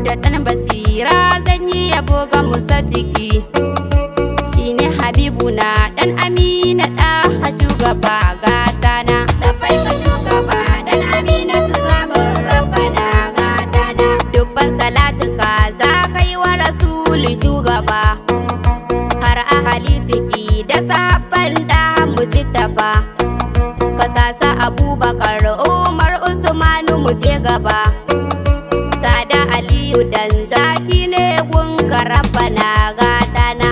da ɗan basira zan yi yabo ga musaddiki. Shine Habibu na ɗan Amina ɗa shugaba gatana. Labai ka shugaba ɗan Amina tu zaɓin rabbana gatana. Dubban salatuka za ka yi wa Rasulu shugaba. Har ahali ciki da sabon da mujtaba. Ka sasa Abubakar Umar Usmanu mu je gaba. Sada Aliyu dan zaki ne gun rabbana gatana.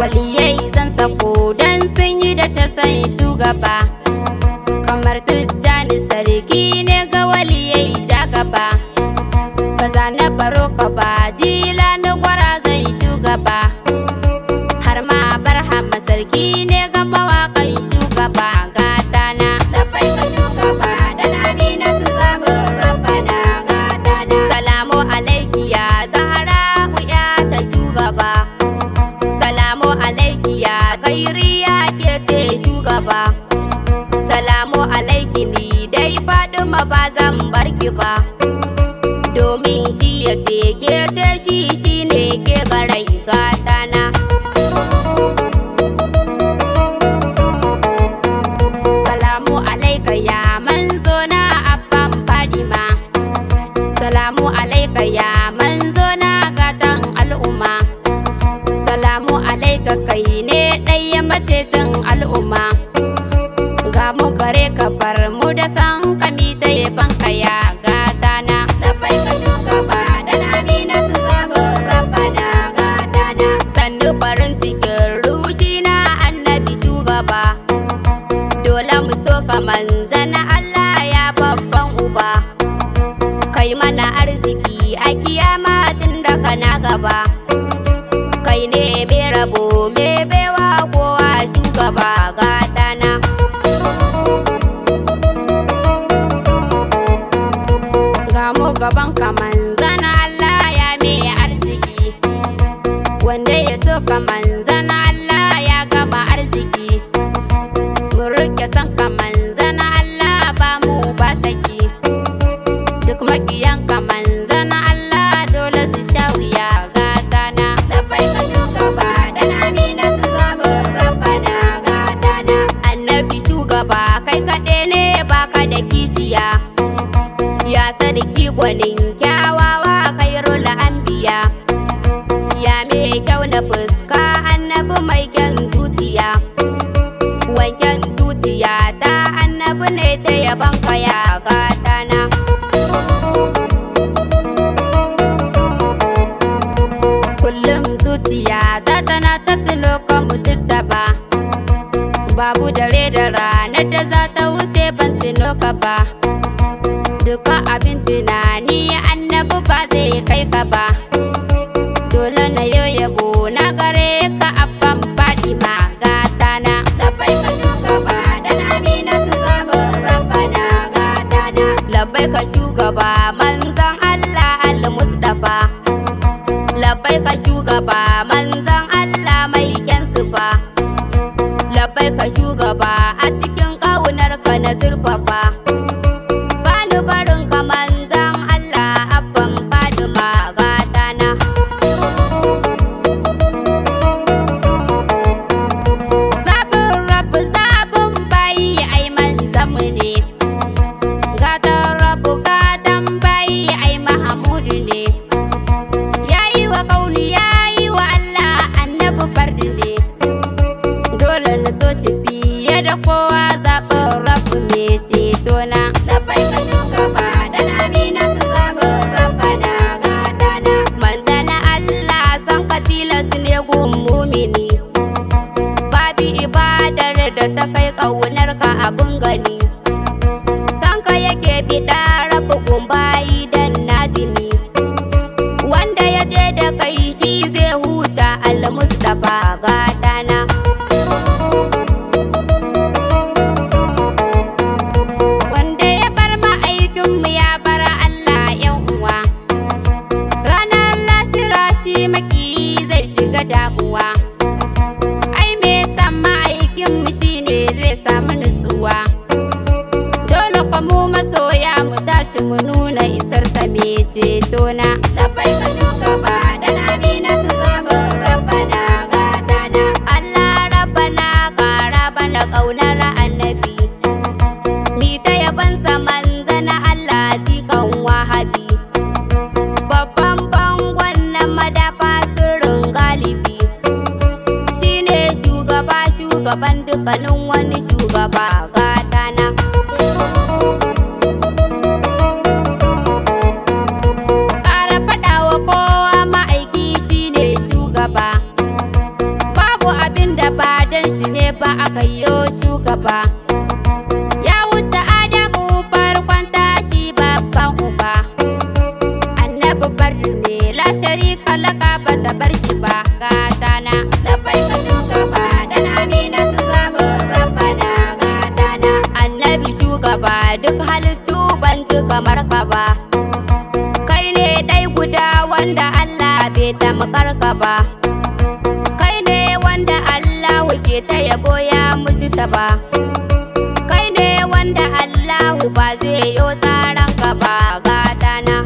Waliyai zan sako dan sun yi da shasan shugaba. Kamar Tijjani sarki ne ga waliyai ja gaba. Baza na baro ka ba jila na gwara zan shugaba. Har ma Barhama sarki ne ga mawaƙan shugaba gatana. Labai ka shugaba dan Amina tu zaɓin rabbana gatana. Salamu alaiki ya Zahra ya ta shugaba. Salamu alaiki ya Khairiya ke ce shugaba. Salamu alaiki ni dai Faduma ba zan barki ba. Domin shi ya ce ke ce shi ne ke garai gatana. Salamu alaika ya manzo na abban Fadima. Salamu alaika ya manzo na gatan al'umma. Salamu alaika kai ne ɗaya macecin al'umma. Ga mu gare ka bar mu da san kami da yaban kaya gatana. Labai ka shugaba dan Amina tu zaɓin rabbana gatana. Sannu farin cikin rushi na annabi shugaba. Dole mu so ka manzana Allah ya babban uba. Kai mana arziki a kiyama tun da kana gaba. Kai ne mai rabo mai baiwa kowa shugaba gatana. Ga mu gaban ka manzana Allah ya mai arziki. Wanda ya so ka manzana Allah ya gama arziki. Mu rike san ka manzana Allah ba mu ba saki. Duk makiyan ka manzana Allah dole su sha wuya gatana. Labai ka shugaba dan Amina tu zaɓin rabbana gatana. Annabi shugaba kai kaɗai ne baka da kishiya. Ya sadiki gwanin kyawawa Khairul anbiya. Ya mai kyau na fuska annabi mai kyan zuciya. Wanken zuciya ta annabi ne ta yaban kaya gatana. Kullum zuciya ta tana ta tuno ka mujtaba. Babu dare da ranar da za ta wuce ban tuno ka ba. Duka abin tunani annabi ba zai kai ka ba. Dole na yabo na gare ka abban Fadima gatana. Labai ka shugaba dan Amina tu zaɓin rabbana gatana. Labai ka shugaba manzan Allah al-Mustafa. Labai ka shugaba manzan Allah mai kyan sifa. Labai ka shugaba a cikin ƙaunar ka na zurfafa. Bani barin ka manzan Allah abban Fadima gatana. Zaɓin rabu zaɓin bayi ai manzanmu ne. Gatan rabu gatan bayi ai Mahamudu ne. Yayi wa kauni yayi wa Allah annabi fardi ne. Dole na so shi fiye da kowa zaɓin rabu mai cetona. Labai ka shugaba dan Amina tu zaɓin rabbana gatana. Manzana Allah san ka tilas ne gun mumini. Babu ibadar da ta kai ƙaunar ka abin gani. San ka yake biɗa rabu gun bayi dan najini. Wanda ya je da kai shi zai huta al-Mustafa gatana. Wanda ya bar ma'aikinmu ya bar Allah yan uwa. Ranar lashira shi maki zai shiga damuwa. Ai me san ma'aikinmu shine zai samu nutsuwa. Dole fa mu masoya mu tashi mu nuna isar sa me ceto na. Labai ka shugaba dan Aminatu zaɓin Rabbana gatana. Allah Rabbana ƙara bana ƙaunar annabi, mi ta yabansa manzana Allah jikan wahabi. Babban bangon na madafa sirrin galibi, shine shugaba shugaban dukkanin wani shugaba gatana. Ƙara faɗawa kowa ma'aiki shine shugaba, babu abin da ba dan shi ne ba aka yi shugaba. Ya wuce Adamu farkon tashi babban uba, annabi bardu ne la sharika laka ba ta bar shi ba gatana. Labai ka shugaba dan Aminatu zaɓin Rabbana gatana. Annabi shugaba duk halittu ban ji kamar ka ba, kai ne ɗai guda wanda Allah bai tamkar ka ba, kai ne wanda Allah ke ta yabo ya mutu ta ba, kai ne wanda Allahu ba zai yo tsaran ka ba gatana.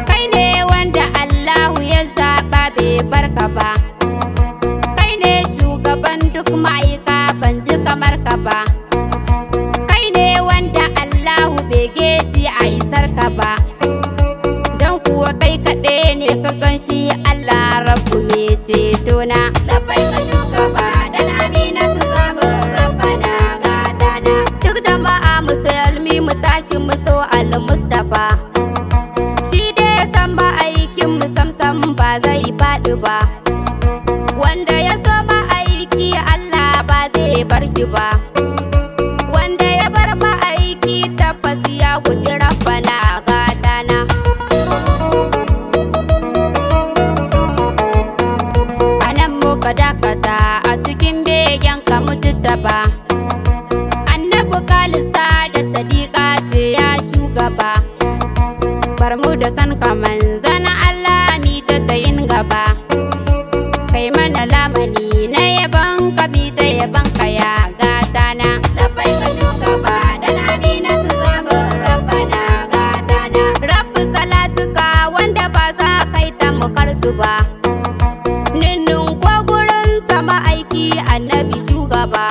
Kai ne wanda Allahu ya zaɓa bai barka ba, kai ne shugaban duk ma'aika ban ji kamar ka ba, kai ne wanda Allahu bai geji a isar ka ba, don kuwa kai kaɗai ne ka ganshi Allah Rabbu me ceto na. Labai ka shugaba dan Aminatu zaɓin Rabbana gatana. Duk jama'a musulmi mu tashi mu so al-Mustafa, shi dai san ba aikin mu samsam ba zai faɗi ba, wanda ya so ma aiki Allah ba zai bar shi ba, wanda ya bar ma aiki tabbas ya guji Rabbana gatana. Anan muka dakata a cikin begen ka mujtaba, annabi Kalisa da Sadiqa ce ya shugaba, bar mu da san ka manzana Allah mi ta tayin gaba, kai mana lamani na yaban ka mi ta yaban ka ya gatana. Labai ka shugaba dan Aminatu zaɓin Rabbana gatana. Rabbu salatuka wanda ba za kai tamkar su ba, ninnin ko gurin sama aiki annabi shugaba.